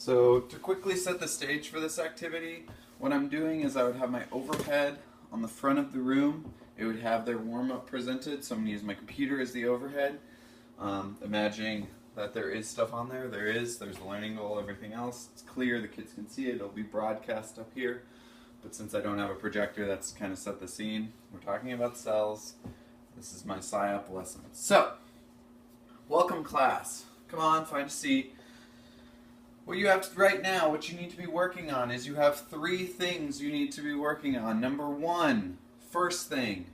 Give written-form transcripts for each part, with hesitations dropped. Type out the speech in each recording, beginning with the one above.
So to quickly set the stage for this activity, what I'm doing is I would have my overhead on the front of the room. It would have their warm-up presented, so I'm going to use my computer as the overhead. Imagining that there is stuff on there. There's the learning goal, everything else. It's clear, the kids can see it, it'll be broadcast up here. But since I don't have a projector, that's kind of set the scene. We're talking about cells. This is my Siop lesson. So, welcome class. Come on, find a seat. What you have to, right now, what you need to be working on is you have 3 things you need to be working on. Number 1, first thing,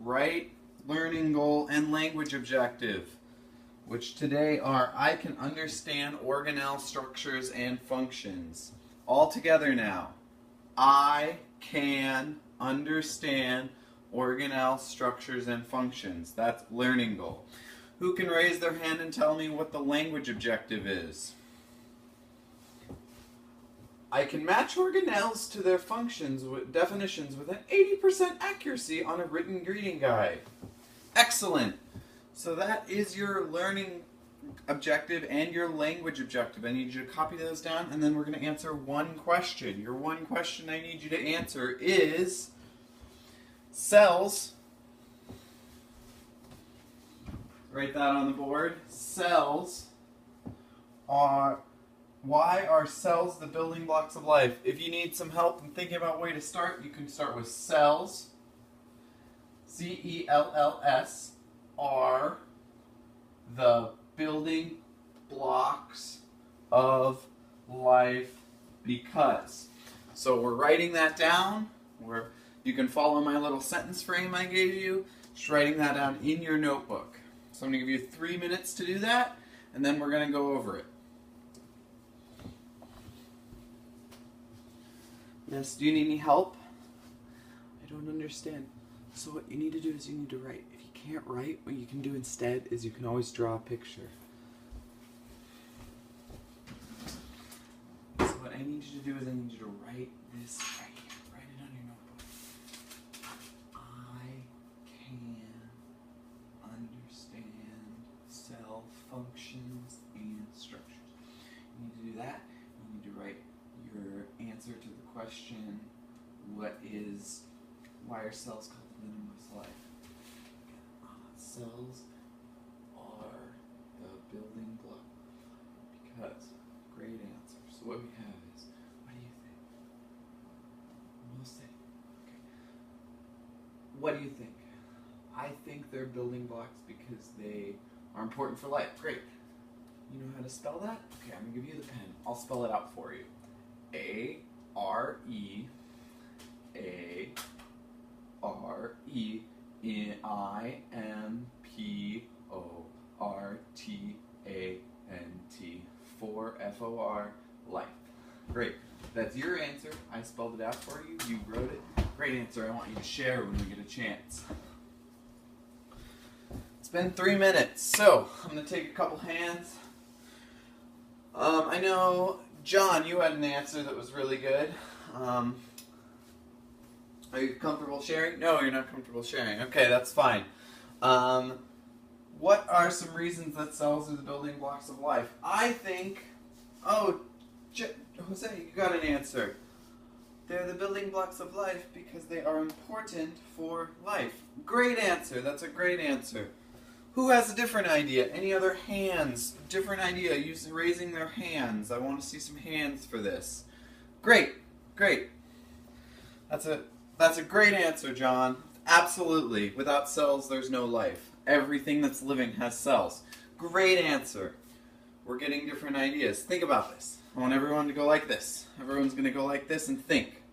write learning goal and language objective, which today are I can understand organelle structures and functions. All together now. I can understand organelle structures and functions. That's learning goal. Who can raise their hand and tell me what the language objective is? I can match organelles to their functions with definitions with an 80% accuracy on a written greeting guide. Excellent. So that is your learning objective and your language objective. I need you to copy those down, and then we're going to answer one question. Your one question I need you to answer is cells. Write that on the board. Cells are... Why are cells the building blocks of life? If you need some help in thinking about a way to start, you can start with cells. C-E-L-L-S are the building blocks of life because. So we're writing that down. You can follow my little sentence frame I gave you. Just writing that down in your notebook. So I'm going to give you 3 minutes to do that, and then we're going to go over it. Yes, do you need any help? I don't understand. So what you need to do is you need to write. If you can't write, what you can do instead is you can always draw a picture. So what I need you to do is I need you to write this right here. Write it on your notebook. I can understand cell functions and structures. You need to do that. You need to write your answer to the question, why are cells called the building blocks of life? Cells are the building block because. Great answer. So what we have is, what do you think? We'll say, okay. What do you think? I think they're building blocks because they are important for life. Great. You know how to spell that? Okay, I'm going to give you the pen. I'll spell it out for you. A-R-E-A-I-M-P-O-R-T-A-N-T. For F-O-R, life. Great. That's your answer. I spelled it out for you. You wrote it. Great answer. I want you to share when we get a chance. It's been 3 minutes, so I'm going to take a couple hands. I know, John, you had an answer that was really good. Are you comfortable sharing? No, you're not comfortable sharing. Okay, that's fine. What are some reasons that cells are the building blocks of life? I think... Oh, Jose, you got an answer. They're the building blocks of life because they are important for life. Great answer. That's a great answer. Who has a different idea? Any other hands? Different idea. Raising their hands. I want to see some hands for this. Great. Great. That's a great answer, John. Absolutely. Without cells, there's no life. Everything that's living has cells. Great answer. We're getting different ideas. Think about this. I want everyone to go like this. Everyone's going to go like this and think.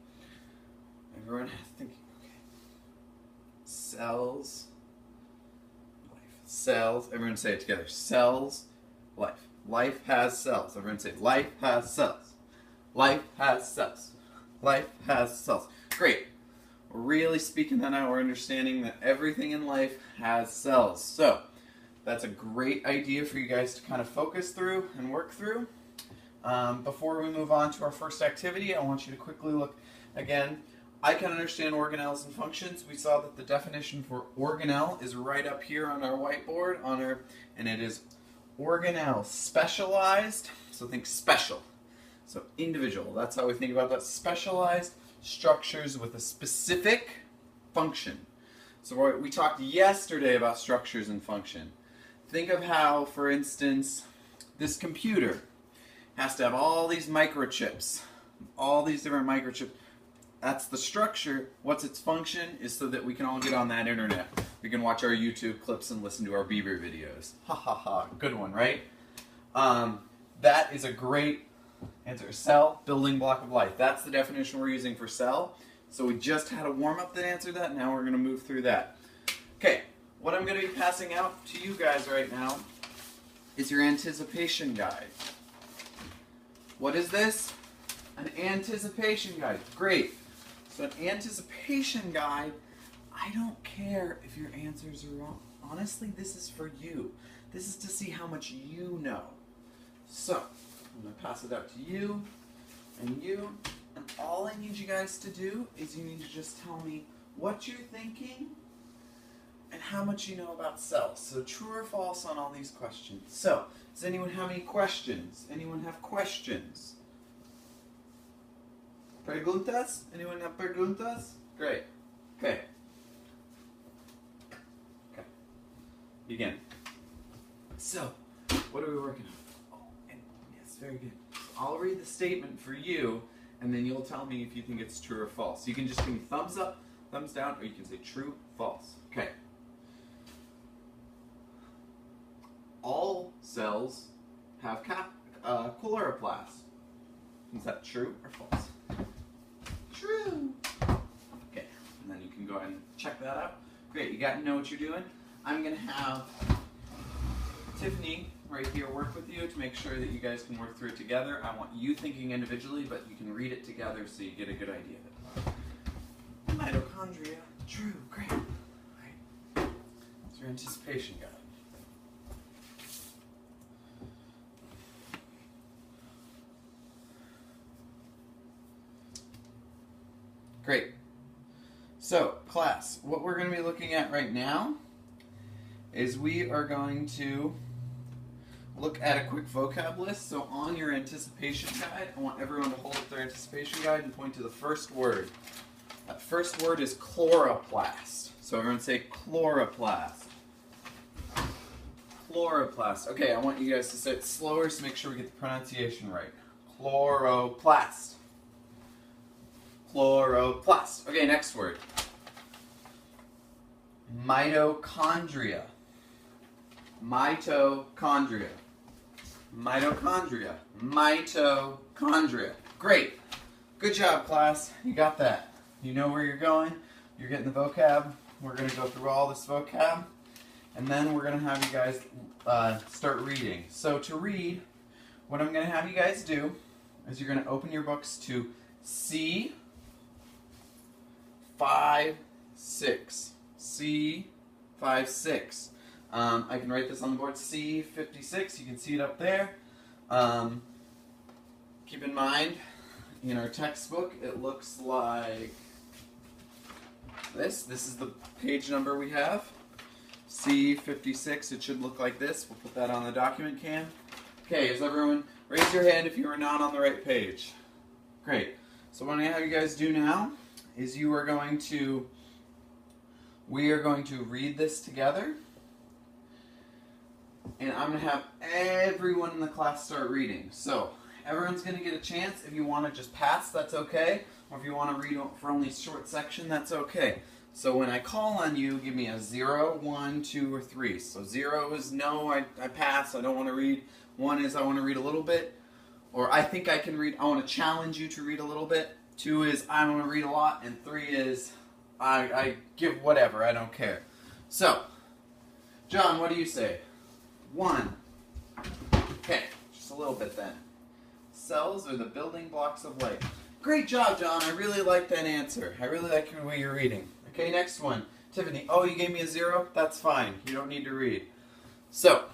Everyone thinking. Okay. Cells. Cells, everyone say it together. Cells, life. Life has cells. Everyone say, life has cells. Life has cells. Life has cells. Great. We're really speaking that out. We're understanding that everything in life has cells. So, that's a great idea for you guys to kind of focus through and work through. Before we move on to our first activity, I want you to quickly look again. I can understand organelles and functions. We saw that the definition for organelle is right up here on our whiteboard, and it is organelle specialized. So think special. So individual, that's how we think about that. Specialized structures with a specific function. So we talked yesterday about structures and function. Think of how, for instance, this computer has to have all these microchips, all these different microchips. That's the structure. What's its function is so that we can all get on that internet. We can watch our YouTube clips and listen to our Bieber videos. Ha ha ha. Good one, right? That is a great answer. Cell, building block of life. That's the definition we're using for cell. So we just had a warm-up that answered that. Now we're going to move through that. Okay, what I'm going to be passing out to you guys right now is your anticipation guide. What is this? An anticipation guide. Great. So an anticipation guide, I don't care if your answers are wrong. Honestly, this is for you. This is to see how much you know. So, I'm going to pass it out to you and you. And all I need you guys to do is you need to just tell me what you're thinking and how much you know about cells. So true or false on all these questions. So, does anyone have any questions? Anyone have questions? Preguntas? Anyone have preguntas? Great. Okay. Okay. Begin. So, what are we working on? Oh, and yes, very good. I'll read the statement for you, and then you'll tell me if you think it's true or false. You can just give me thumbs up, thumbs down, or you can say true, false. Okay. All cells have chloroplast. Is that true or false? True. Okay, and then you can go ahead and check that out. Great, you got to know what you're doing. I'm going to have Tiffany right here work with you to make sure that you guys can work through it together. I want you thinking individually, but you can read it together so you get a good idea of it. Mitochondria. True. Great. All right. That's your anticipation guide. Great. So, class, what we're going to be looking at right now is we are going to look at a quick vocab list. So on your anticipation guide, I want everyone to hold up their anticipation guide and point to the first word. That first word is chloroplast. So everyone say chloroplast. Chloroplast. Okay, I want you guys to say it slower so make sure we get the pronunciation right. Chloroplast. Chloroplast. Okay, next word. Mitochondria. Mitochondria. Mitochondria. Mitochondria. Great. Good job, class. You got that. You know where you're going. You're getting the vocab. We're going to go through all this vocab. And then we're going to have you guys start reading. So to read, what I'm going to have you guys do is you're going to open your books to C5-6. C5-6. I can write this on the board, C56. You can see it up there. Keep in mind, in our textbook, it looks like this. This is the page number we have. C56. It should look like this. We'll put that on the document cam. Okay, is everyone, raise your hand if you are not on the right page. Great. So what I'm going to have you guys do now is we are going to read this together. And I'm going to have everyone in the class start reading. So, everyone's going to get a chance. If you want to just pass, that's okay. Or if you want to read for only a short section, that's okay. So when I call on you, give me a 0, 1, 2, or 3. So 0 is no, I pass, I don't want to read. 1 is I want to read a little bit. Or I think I can read, I want to challenge you to read a little bit. 2 is I want to read a lot. And 3 is I give whatever, I don't care. So, John, what do you say? 1. Okay, just a little bit then. Cells are the building blocks of life. Great job, John. I really like that answer. I really like the way you're reading. Okay, next one. Tiffany, oh, you gave me a 0? That's fine. You don't need to read. So,